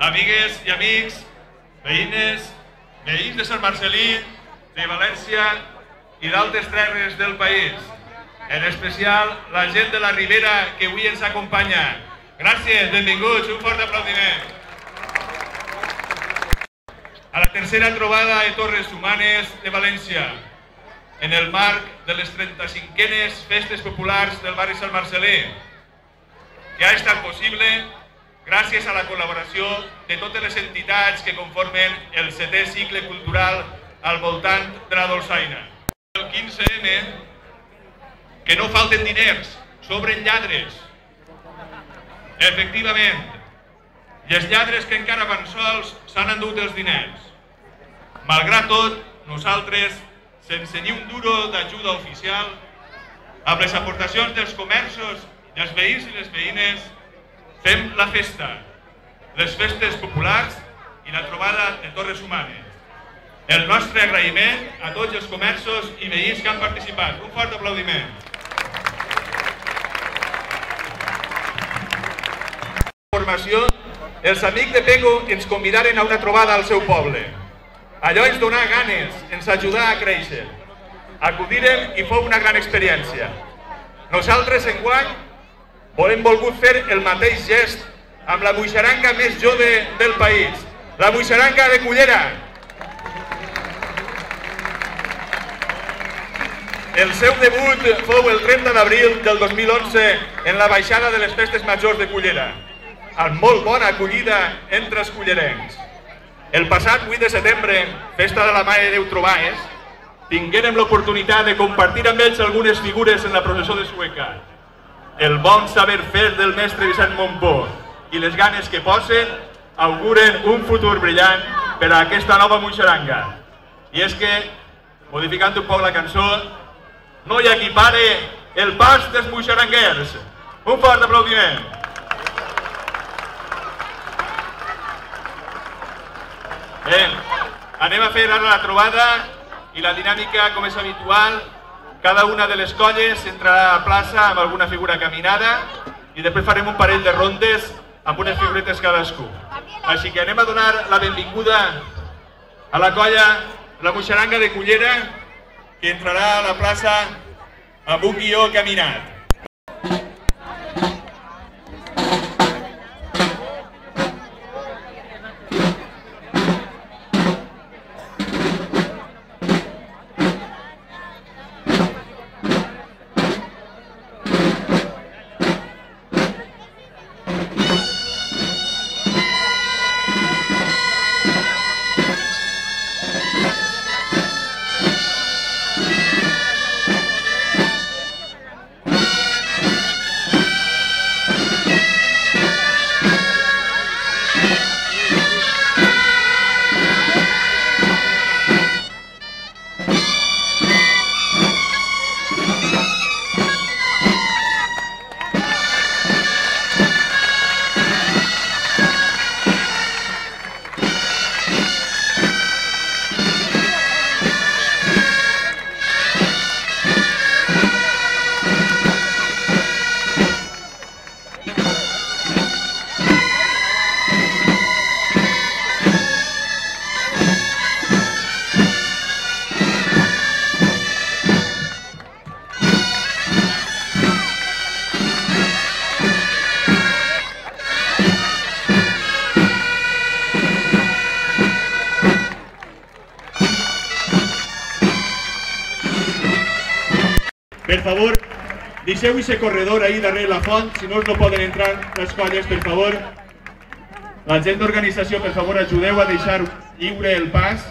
amigues i amics, veïnes, veïns de Sant Marcel·lí, de València i d'altres terres del país. En especial la gent de la Ribera que avui ens acompanya. Gràcies, benvinguts, un fort aplaudiment. A la tercera trobada de Torres Humanes de València, en el marc de les 35enes festes populars del barri Sant Marcel·lí, que ha estat possible gràcies a la col·laboració de totes les entitats que conformen el 7è cicle cultural al voltant de la dolçaina. El 15M, que no falten diners, sobren lladres. Efectivament, i els lladres que encara van sols s'han endut els diners. Malgrat tot, nosaltres, sense ni un duro d'ajuda oficial, amb les aportacions dels comerços, dels veïns i les veïnes, fem la festa, les festes populars i la trobada de Torres Humanes. El nostre agraïment a tots els comerços i veïns que han participat. Un fort aplaudiment. Informació, els amics de Pego ens convidaren a una trobada al seu poble. Allò ens donà ganes, ens ajudà a créixer. Acudirem i fou una gran experiència. Nosaltres, enguany, hem volgut fer el mateix gest amb la moixaranga més jove del país, la moixaranga de Cullera. El seu debut fou el 30 d'abril del 2011 en la baixada de les festes majors de Cullera, amb molt bona acollida entre els cullerencs. El passat 8 de setembre, festa de la Mare de Déu Trobaes, tinguérem l'oportunitat de compartir amb ells algunes figures en la processó de Sueca. El bon saber fer del mestre Vicent Montpó i les ganes que posen auguren un futur brillant per a aquesta nova moixaranga. I és que, modificant un poc la cançó, no hi ha qui pare el pas dels moixaranguers. Un fort aplaudiment. Bé, anem a fer ara la trobada i la dinàmica, com és habitual, cada una de les colles entrarà a la plaça amb alguna figura caminada i després farem un parell de rondes amb unes figuretes cadascú. Així que anem a donar la benvinguda a la colla, la moixaranga de Cullera, que entrarà a la plaça amb un guió caminat. Per favor, deixeu aquest corredor ahí darrere la font, si no poden entrar les colles, per favor. La gent d'organització, per favor, ajudeu a deixar lliure el pas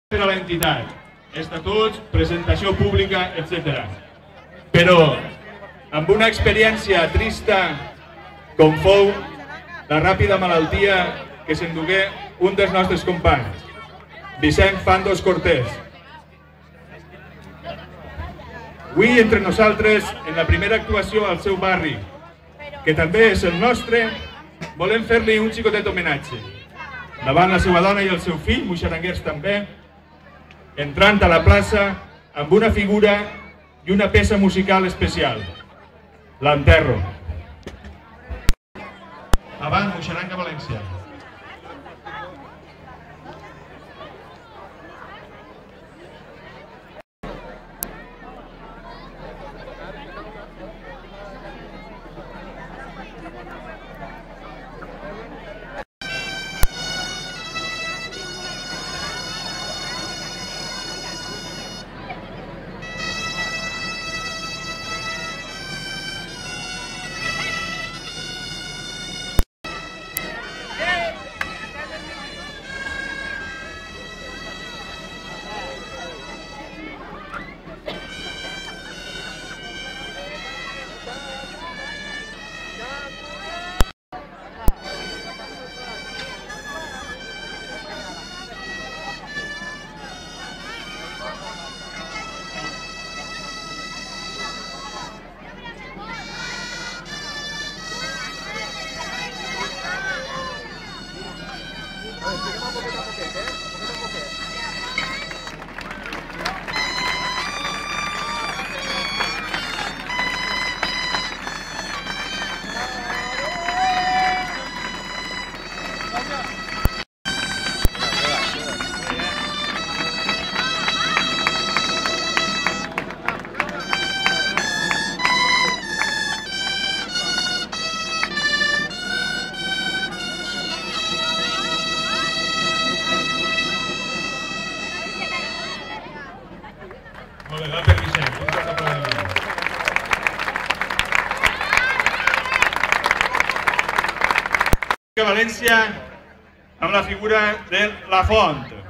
per a l'entitat. Estatuts, presentació pública, etc. Però, amb una experiència trista com fou la ràpida malaltia que s'endugué un dels nostres companys, Vicent Fandos Cortés. Avui, entre nosaltres, en la primera actuació al seu barri, que també és el nostre, volem fer-li un xicotet homenatge. Davant la seva dona i el seu fill, moixaranguers també, entrant a la plaça amb una figura i una peça musical especial, l'enterro. Avant, moixaranga valenciana. València. València amb la figura de La Font.